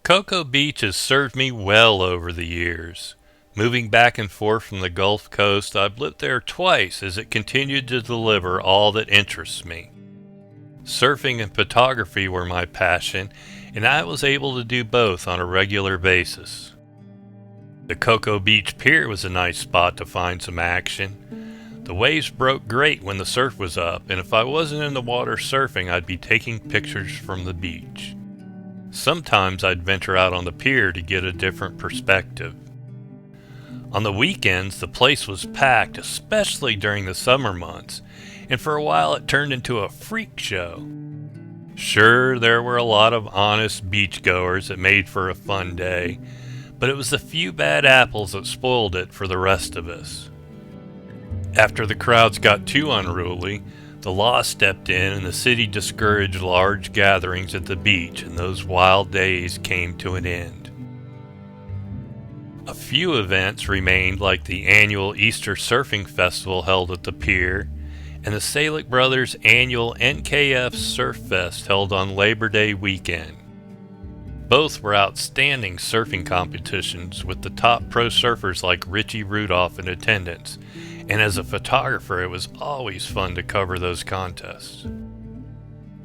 Cocoa Beach has served me well over the years. Moving back and forth from the Gulf Coast, I've lived there twice as it continued to deliver all that interests me. Surfing and photography were my passion, and I was able to do both on a regular basis. The Cocoa Beach Pier was a nice spot to find some action. The waves broke great when the surf was up, and if I wasn't in the water surfing, I'd be taking pictures from the beach. Sometimes I'd venture out on the pier to get a different perspective. On the weekends, the place was packed, especially during the summer months, and for a while it turned into a freak show. Sure, there were a lot of honest beachgoers that made for a fun day, but it was the few bad apples that spoiled it for the rest of us. After the crowds got too unruly, the law stepped in and the city discouraged large gatherings at the beach, and those wild days came to an end. A few events remained, like the annual Easter Surfing Festival held at the pier, and the Salick Brothers' annual NKF Surf Fest held on Labor Day weekend. Both were outstanding surfing competitions with the top pro surfers like Richie Rudolph in attendance, and as a photographer it was always fun to cover those contests.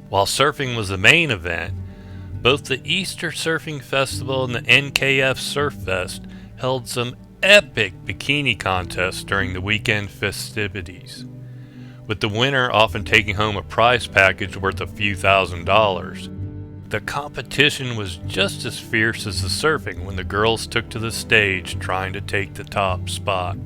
While surfing was the main event, both the Easter Surfing Festival and the NKF Surf Fest held some epic bikini contests during the weekend festivities, with the winner often taking home a prize package worth a few $1,000s. The competition was just as fierce as the surfing when the girls took to the stage trying to take the top spot.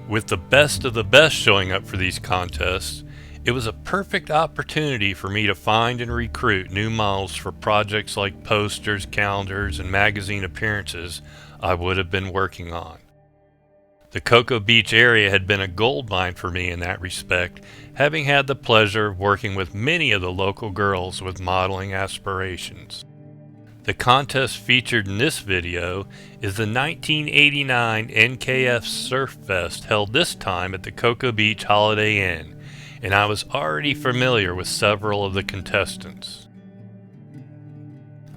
With the best of the best showing up for these contests, it was a perfect opportunity for me to find and recruit new models for projects like posters, calendars, and magazine appearances I would have been working on. The Cocoa Beach area had been a goldmine for me in that respect, having had the pleasure of working with many of the local girls with modeling aspirations. The contest featured in this video is the 1989 NKF Surf Fest held this time at the Cocoa Beach Holiday Inn, and I was already familiar with several of the contestants.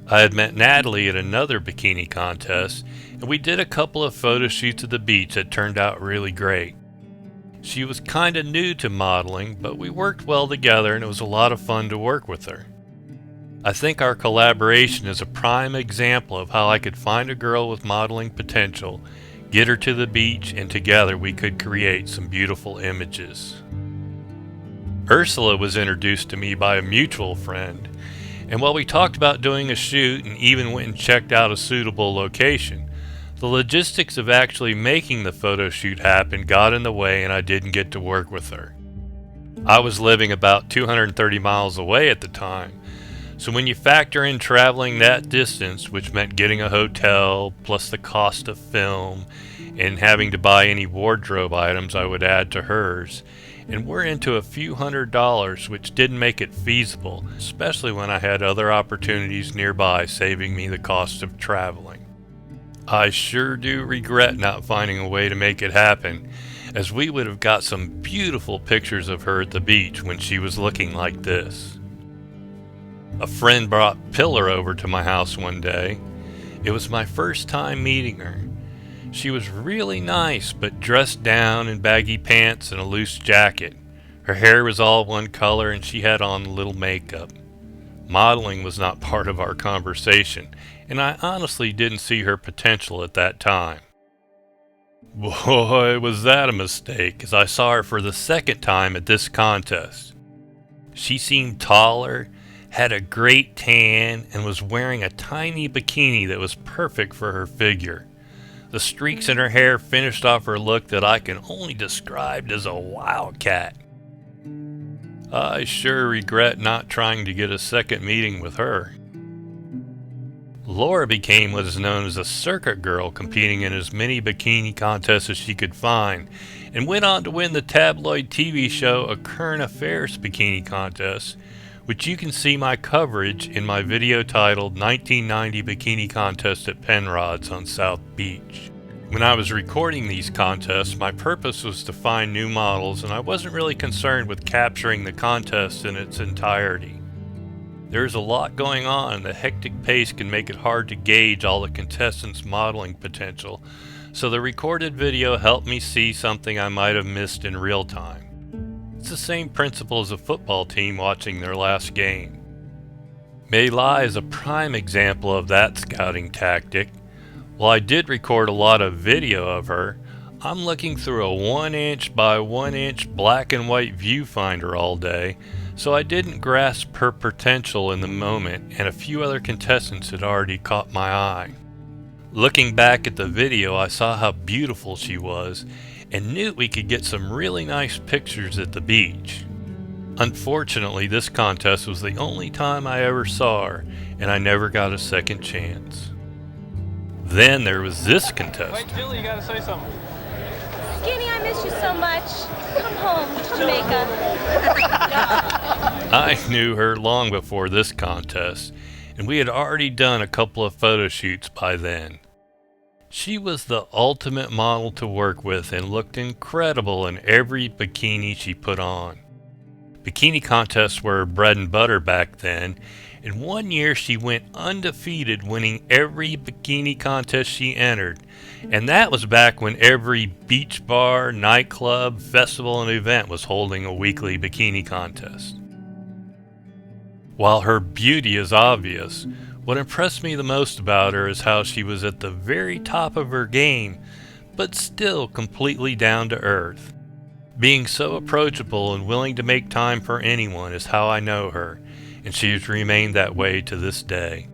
I had met Natalie at another bikini contest, and we did a couple of photo shoots at the beach that turned out really great. She was kinda new to modeling, but we worked well together and it was a lot of fun to work with her. I think our collaboration is a prime example of how I could find a girl with modeling potential, get her to the beach, and together we could create some beautiful images. Ursula was introduced to me by a mutual friend, and while we talked about doing a shoot and even went and checked out a suitable location, the logistics of actually making the photo shoot happen got in the way and I didn't get to work with her. I was living about 230 miles away at the time, so when you factor in traveling that distance, which meant getting a hotel, plus the cost of film, and having to buy any wardrobe items I would add to hers, and we're into a few $100s, which didn't make it feasible, especially when I had other opportunities nearby saving me the cost of traveling. I sure do regret not finding a way to make it happen, as we would have got some beautiful pictures of her at the beach when she was looking like this. A friend brought Pillar over to my house one day. It was my first time meeting her. She was really nice, but dressed down in baggy pants and a loose jacket. Her hair was all one color and she had on a little makeup. Modeling was not part of our conversation, and I honestly didn't see her potential at that time. Boy, was that a mistake, as I saw her for the second time at this contest. She seemed taller, had a great tan, and was wearing a tiny bikini that was perfect for her figure. The streaks in her hair finished off her look that I can only describe as a wildcat. I sure regret not trying to get a second meeting with her. Laura became what is known as a circuit girl, competing in as many bikini contests as she could find, and went on to win the tabloid TV show A Current Affairs Bikini Contest, which you can see my coverage in my video titled 1990 Bikini Contest at Penrod's on South Beach. When I was recording these contests, my purpose was to find new models, and I wasn't really concerned with capturing the contest in its entirety. There's a lot going on, and the hectic pace can make it hard to gauge all the contestants' modeling potential, so the recorded video helped me see something I might have missed in real time. It's the same principle as a football team watching their last game. Mei Lai is a prime example of that scouting tactic. While I did record a lot of video of her, I'm looking through a 1" by 1" black and white viewfinder all day, so I didn't grasp her potential in the moment, and a few other contestants had already caught my eye. Looking back at the video, I saw how beautiful she was and knew we could get some really nice pictures at the beach. Unfortunately, this contest was the only time I ever saw her, and I never got a second chance. Then there was this contestant. Wait, Julie, you gotta say something. Skinny, I miss you so much. Come home to Jamaica. I knew her long before this contest, and we had already done a couple of photo shoots by then. She was the ultimate model to work with and looked incredible in every bikini she put on. Bikini contests were her bread and butter back then, and one year she went undefeated, winning every bikini contest she entered, and that was back when every beach bar, nightclub, festival, and event was holding a weekly bikini contest. While her beauty is obvious, what impressed me the most about her is how she was at the very top of her game, but still completely down to earth. Being so approachable and willing to make time for anyone is how I know her, and she has remained that way to this day.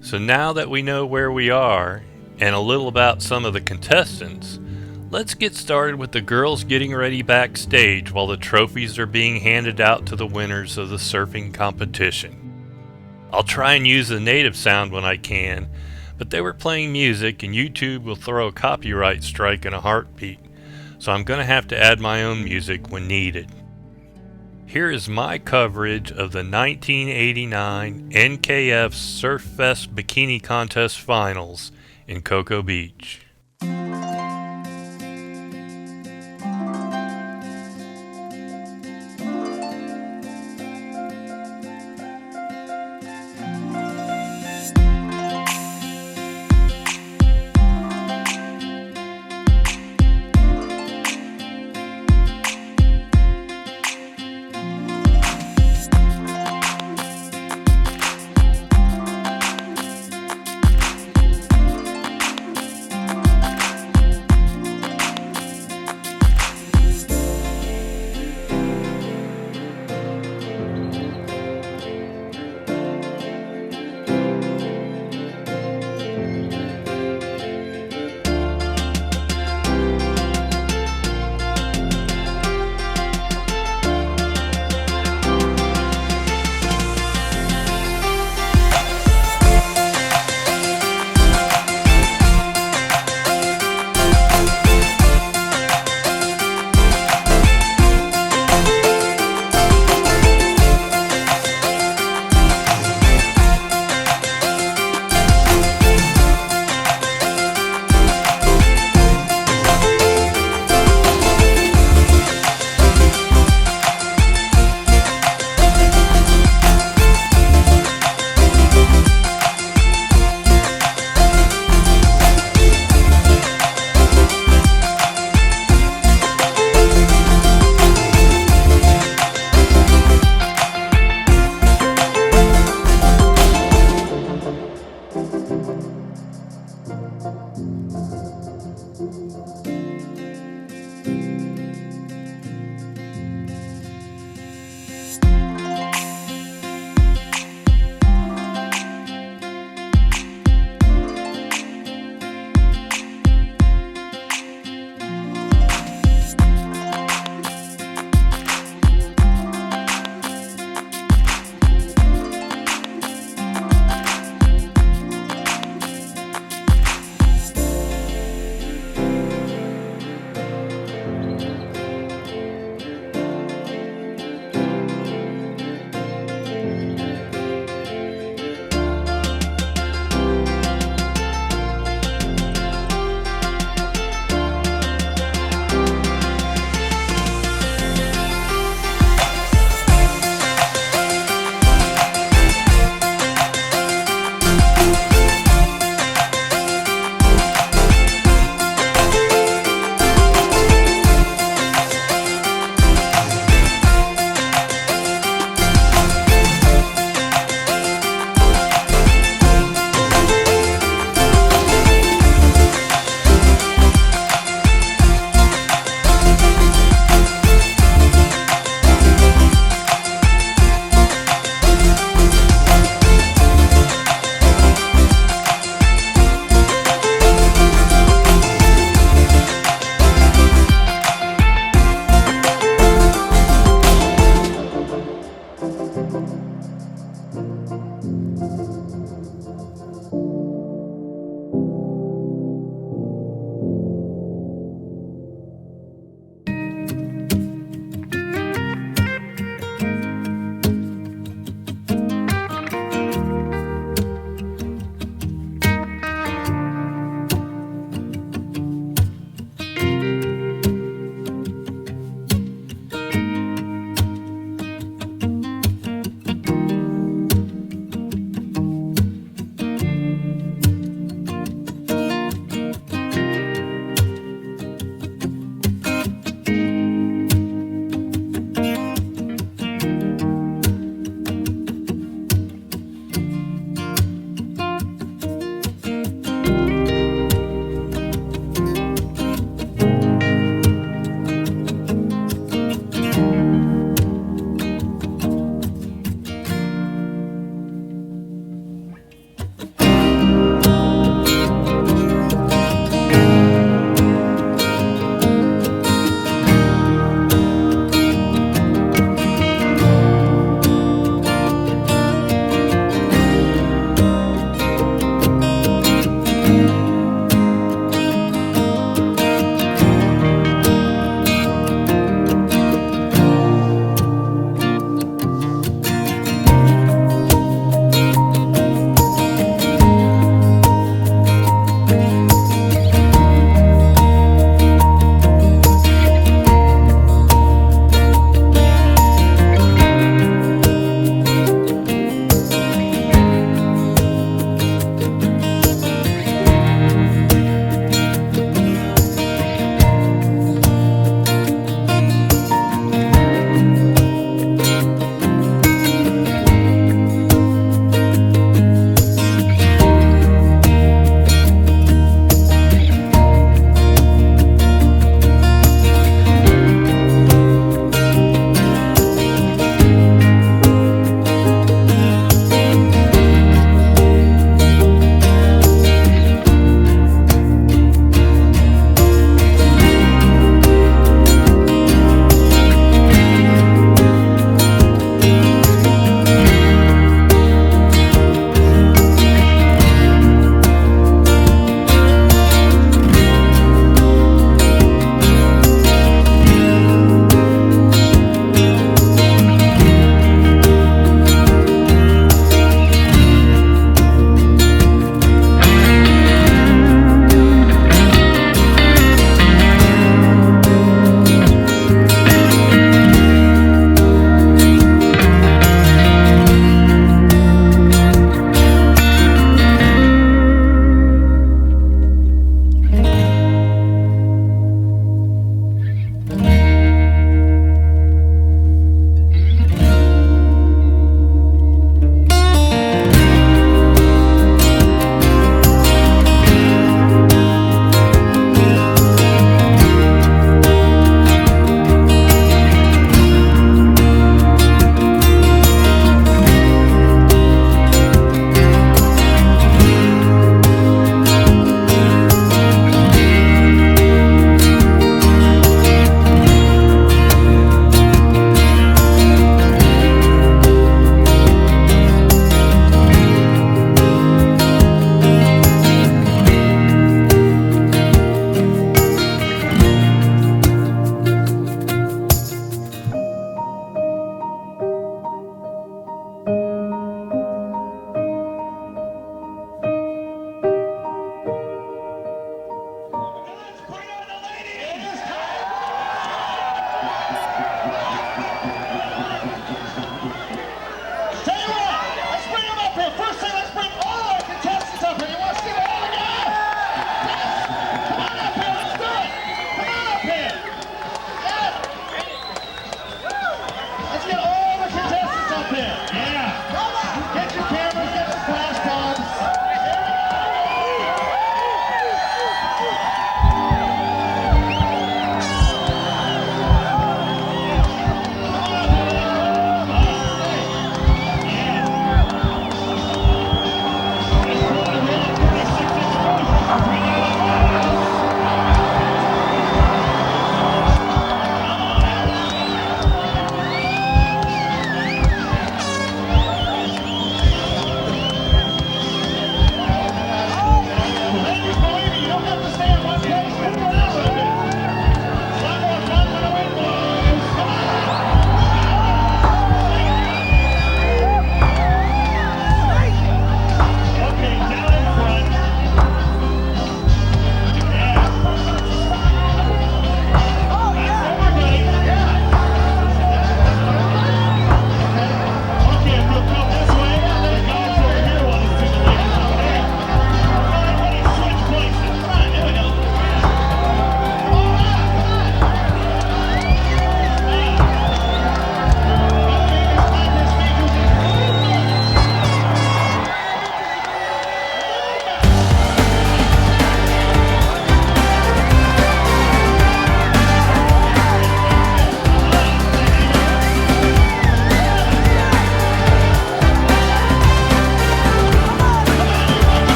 So now that we know where we are, and a little about some of the contestants, let's get started with the girls getting ready backstage while the trophies are being handed out to the winners of the surfing competition. I'll try and use the native sound when I can, but they were playing music and YouTube will throw a copyright strike in a heartbeat, so I'm going to have to add my own music when needed. Here is my coverage of the 1989 NKF Surf Fest Bikini Contest Finals in Cocoa Beach.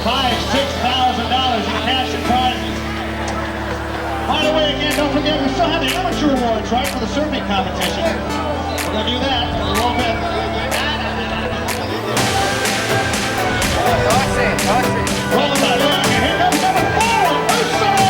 prize $6,000 in cash and prizes. By the way, again, don't forget, we still have the amateur awards, right, for the surfing competition. We're going to do that in a little bit. Rolling right along, and here comes number 4, Ursula!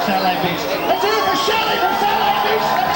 Satellite Beach. Let's hear it for Shelly from Satellite Beach.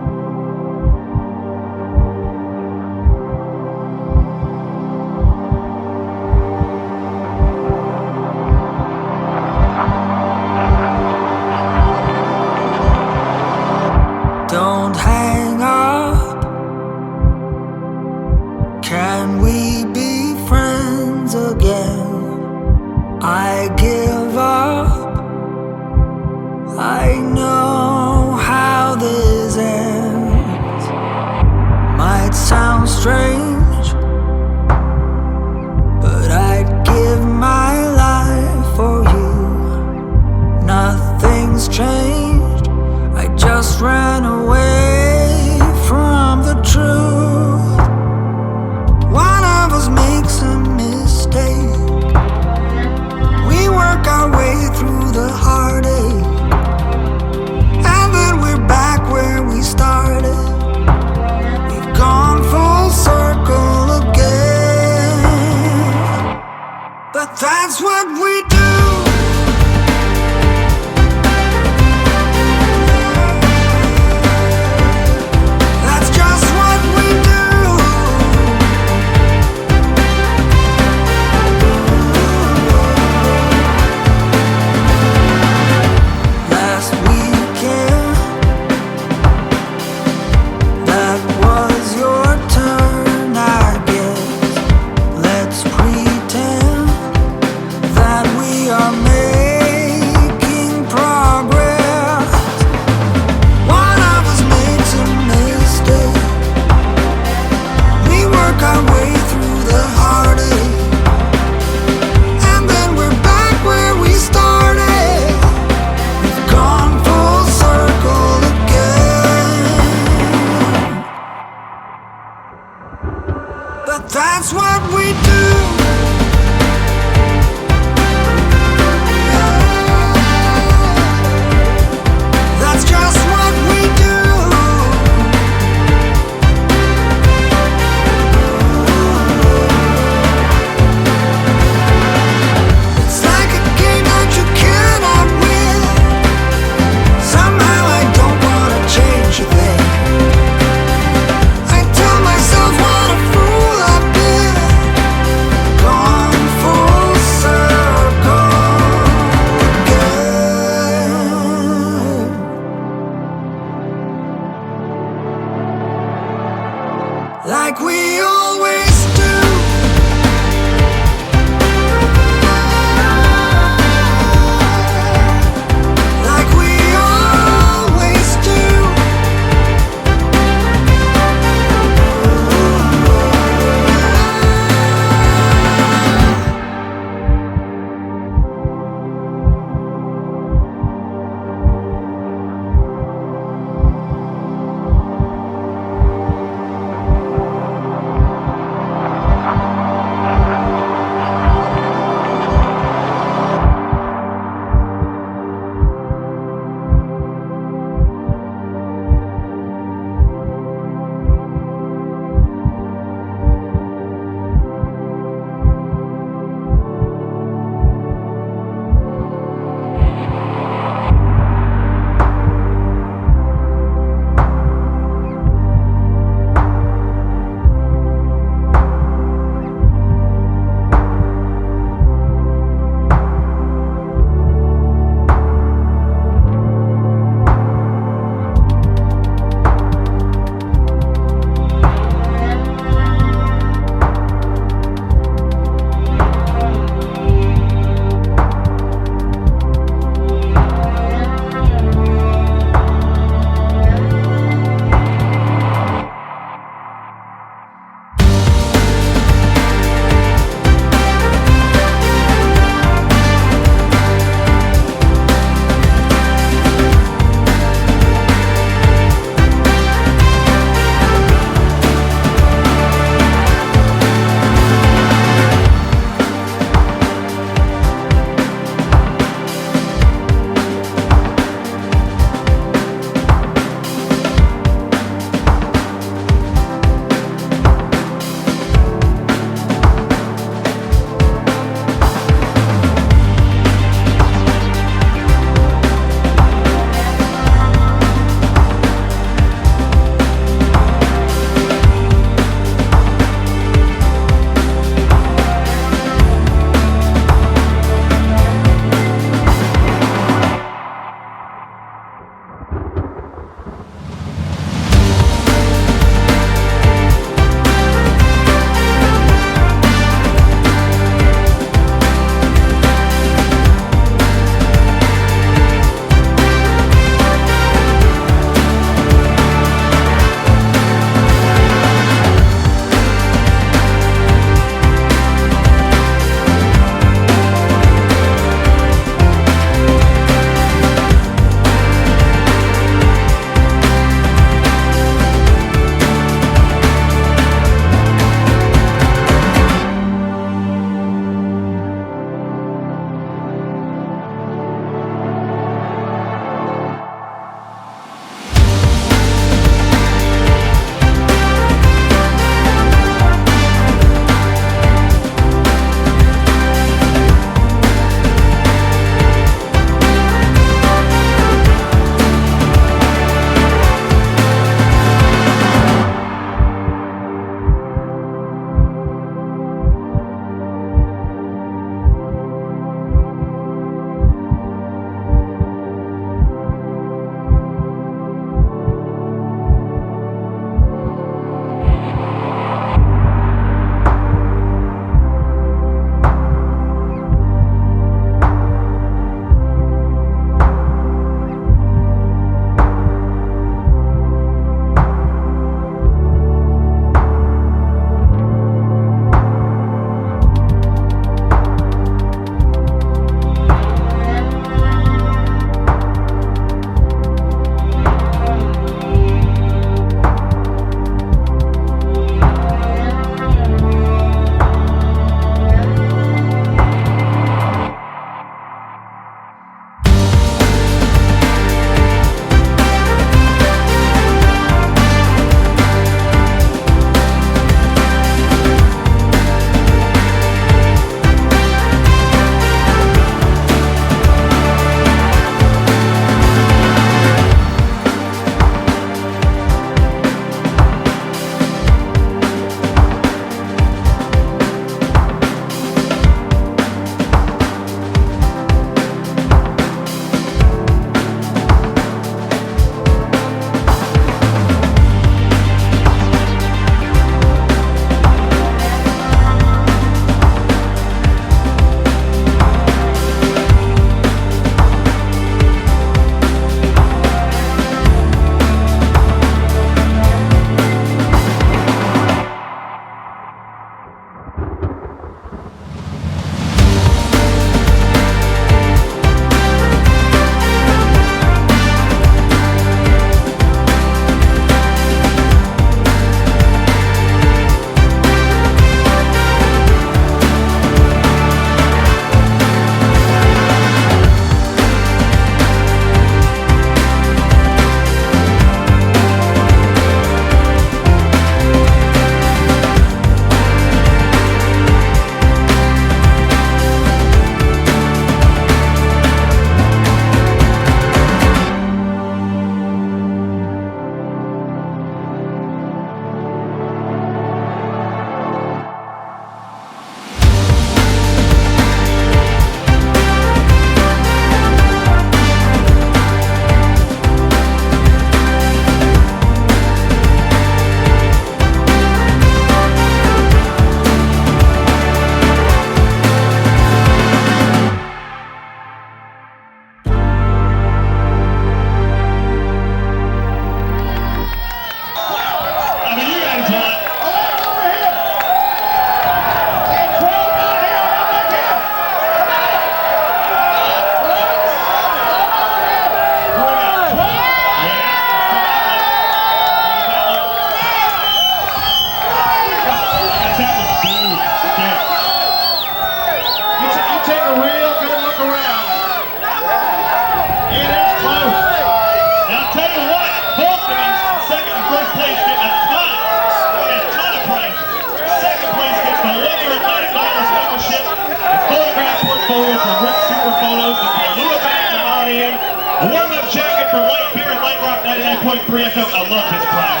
A warm-up jacket from Light Beer and Light Rock 99.3 FM. I love this prize.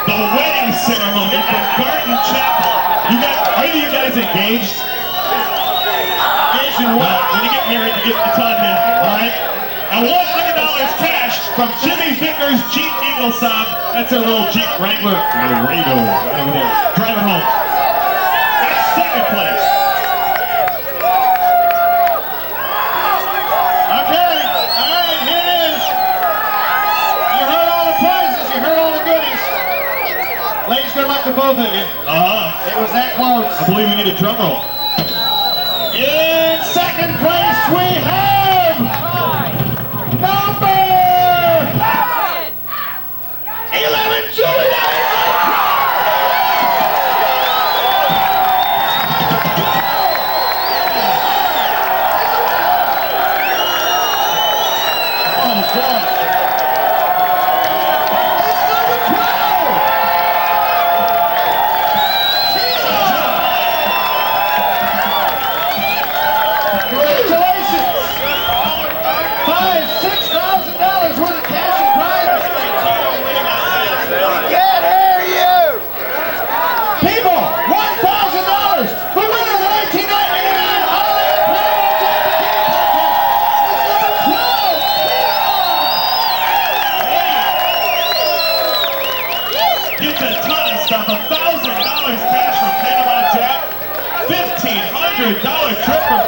The wedding ceremony from Garden Chapel. You guys, are you guys engaged? Engaged in what? When you get married, you get the ton in, alright? And $100 cash from Jimmy Vickers Jeep Eagle Sob. That's our little Jeep Wrangler Laredo right over there. Drive it home. That's second place. Okay, alright, here it is. You heard all the prizes, you heard all the goodies. Ladies, good luck to both of you. It was that close. I believe we need a drum roll. In second place, we have number 11, Julia. Oh, boy. It's number 12. Congratulations! $6,000 worth of cash and prizes. Can't hear you! People, $1,000! The winner of the 1999 Holiday Apparel Bikini Contest is number 12! Gets a ton of stuff. $1,000 cash from Panama Jack. $1,500 trip from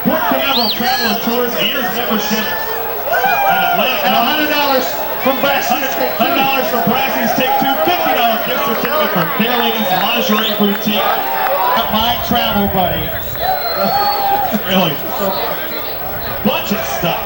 Port Canaveral Travel and Tours, a year's membership at Atlanta. And $100 from Brassie's Take Two. $100 from Brassie's Take Two. $50 gift certificate from Fair Ladies Lingerie Boutique. My travel buddy. Really. Bunch of stuff.